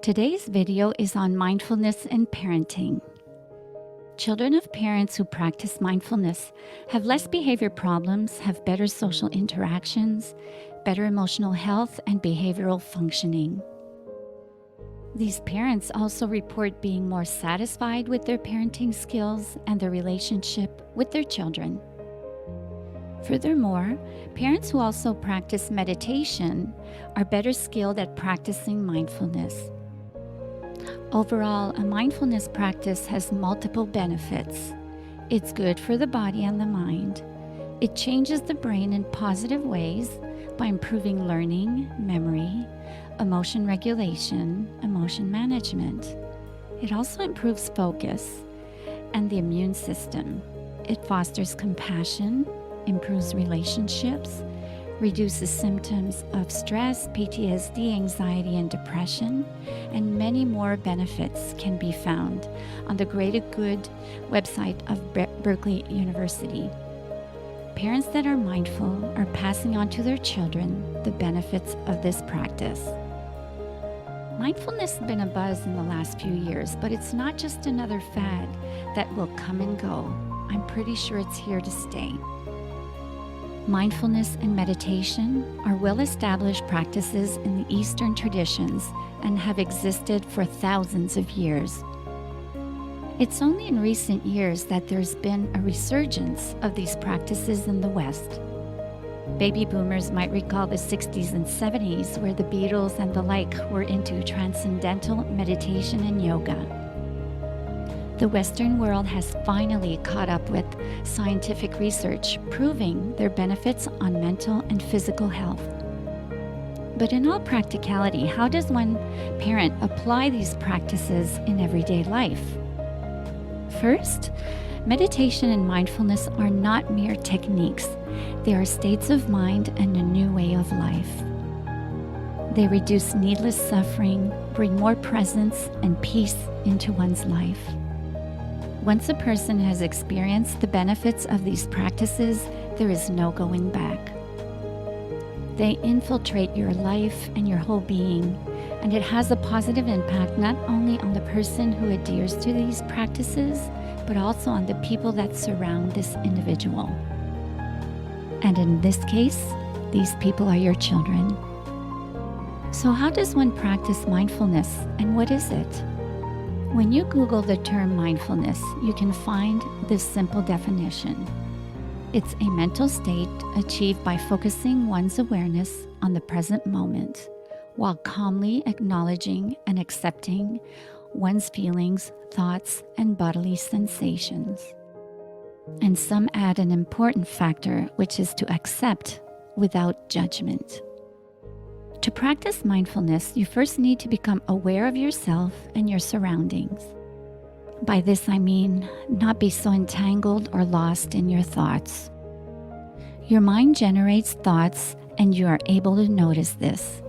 Today's video is on mindfulness and parenting. Children of parents who practice mindfulness have less behavior problems, have better social interactions, better emotional health, and behavioral functioning. These parents also report being more satisfied with their parenting skills and their relationship with their children. Furthermore, parents who also practice meditation are better skilled at practicing mindfulness. Overall, a mindfulness practice has multiple benefits. It's good for the body and the mind. It changes the brain in positive ways by improving learning, memory, emotion regulation, emotion management. It also improves focus and the immune system. It fosters compassion, improves relationships, reduces symptoms of stress, PTSD, anxiety, and depression, and many more benefits can be found on the Greater Good website of Berkeley University. Parents that are mindful are passing on to their children the benefits of this practice. Mindfulness has been a buzz in the last few years, but it's not just another fad that will come and go. I'm pretty sure it's here to stay. Mindfulness and meditation are well-established practices in the Eastern traditions and have existed for thousands of years. It's only in recent years that there's been a resurgence of these practices in the West. Baby boomers might recall the 60s and 70s, where the Beatles and the like were into transcendental meditation and yoga. The Western world has finally caught up with scientific research proving their benefits on mental and physical health. But in all practicality, how does one parent apply these practices in everyday life? First, meditation and mindfulness are not mere techniques. They are states of mind and a new way of life. They reduce needless suffering, bring more presence and peace into one's life. Once a person has experienced the benefits of these practices, there is no going back. They infiltrate your life and your whole being, and it has a positive impact not only on the person who adheres to these practices, but also on the people that surround this individual. And in this case, these people are your children. So how does one practice mindfulness, and what is it? When you Google the term mindfulness, you can find this simple definition. It's a mental state achieved by focusing one's awareness on the present moment, while calmly acknowledging and accepting one's feelings, thoughts, and bodily sensations. And some add an important factor, which is to accept without judgment. To practice mindfulness, you first need to become aware of yourself and your surroundings. By this I mean not be so entangled or lost in your thoughts. Your mind generates thoughts, and you are able to notice this.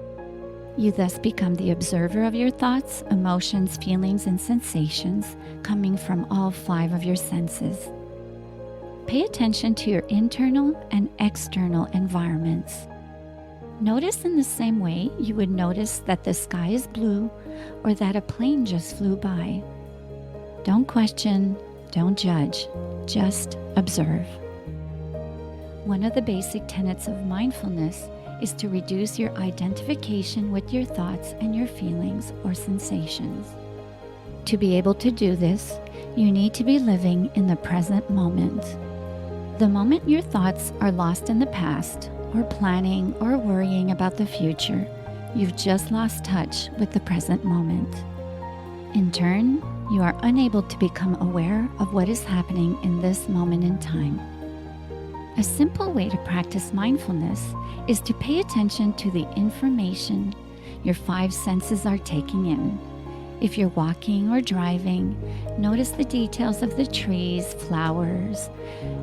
You thus become the observer of your thoughts, emotions, feelings, and sensations coming from all 5 of your senses. Pay attention to your internal and external environments. Notice in the same way you would notice that the sky is blue or that a plane just flew by. Don't question, don't judge, just observe. One of the basic tenets of mindfulness is to reduce your identification with your thoughts and your feelings or sensations. To be able to do this, you need to be living in the present moment. The moment your thoughts are lost in the past, or planning or worrying about the future, you've just lost touch with the present moment. In turn, you are unable to become aware of what is happening in this moment in time. A simple way to practice mindfulness is to pay attention to the information your 5 senses are taking in. If you're walking or driving, notice the details of the trees, flowers,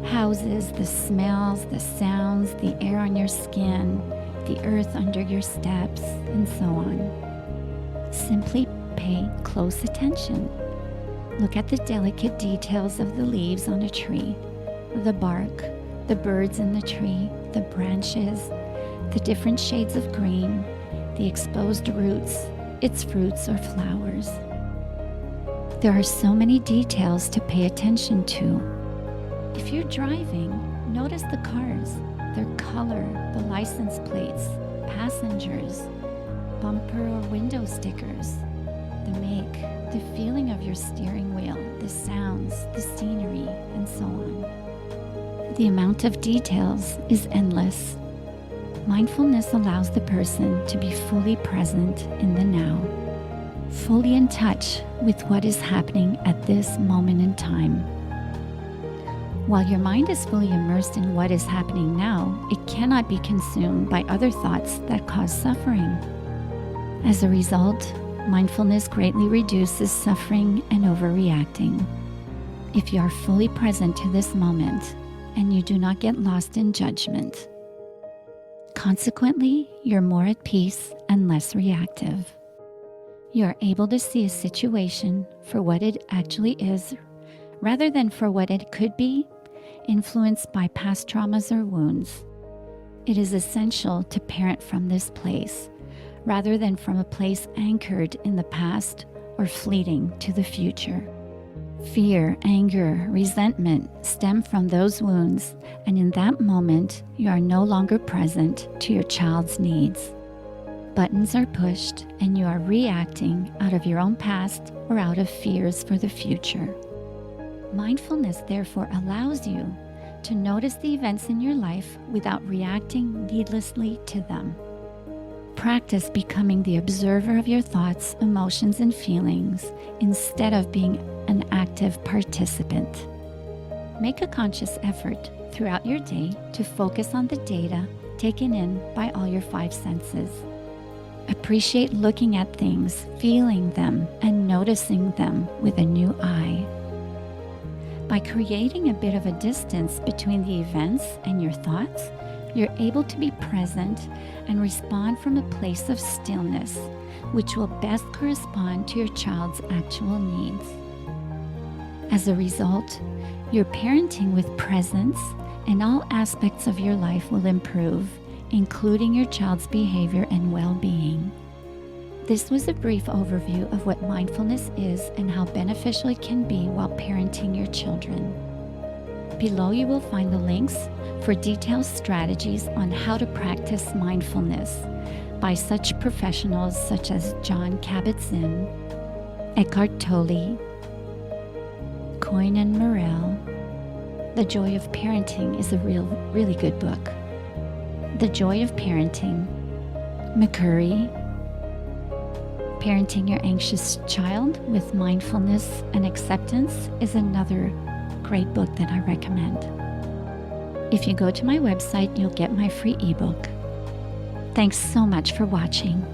houses, the smells, the sounds, the air on your skin, the earth under your steps, and so on. Simply pay close attention. Look at the delicate details of the leaves on a tree, the bark, the birds in the tree, the branches, the different shades of green, the exposed roots, its fruits or flowers. There are so many details to pay attention to. If you're driving, notice the cars, their color, the license plates, passengers, bumper or window stickers, the make, the feeling of your steering wheel, the sounds, the scenery, and so on. The amount of details is endless. Mindfulness allows the person to be fully present in the now, fully in touch with what is happening at this moment in time. While your mind is fully immersed in what is happening now, it cannot be consumed by other thoughts that cause suffering. As a result, mindfulness greatly reduces suffering and overreacting. If you are fully present to this moment and you do not get lost in judgment, consequently, you're more at peace and less reactive. You are able to see a situation for what it actually is, rather than for what it could be, influenced by past traumas or wounds. It is essential to parent from this place, rather than from a place anchored in the past or fleeting to the future. Fear, anger, resentment stem from those wounds, and in that moment, you are no longer present to your child's needs. Buttons are pushed, and you are reacting out of your own past or out of fears for the future. Mindfulness, therefore, allows you to notice the events in your life without reacting needlessly to them. Practice becoming the observer of your thoughts, emotions, and feelings instead of being an active participant. Make a conscious effort throughout your day to focus on the data taken in by all your 5 senses. Appreciate looking at things, feeling them, and noticing them with a new eye. By creating a bit of a distance between the events and your thoughts, you're able to be present and respond from a place of stillness, which will best correspond to your child's actual needs. As a result, your parenting with presence in all aspects of your life will improve, including your child's behavior and well-being. This was a brief overview of what mindfulness is and how beneficial it can be while parenting your children. Below you will find the links for detailed strategies on how to practice mindfulness by such professionals such as Jon Kabat-Zinn, Eckhart Tolle, Coyne and Murrell. The Joy of Parenting is a really good book. The Joy of Parenting, McCurry. Parenting Your Anxious Child with Mindfulness and Acceptance is another great book that I recommend. If you go to my website, you'll get my free ebook. Thanks so much for watching.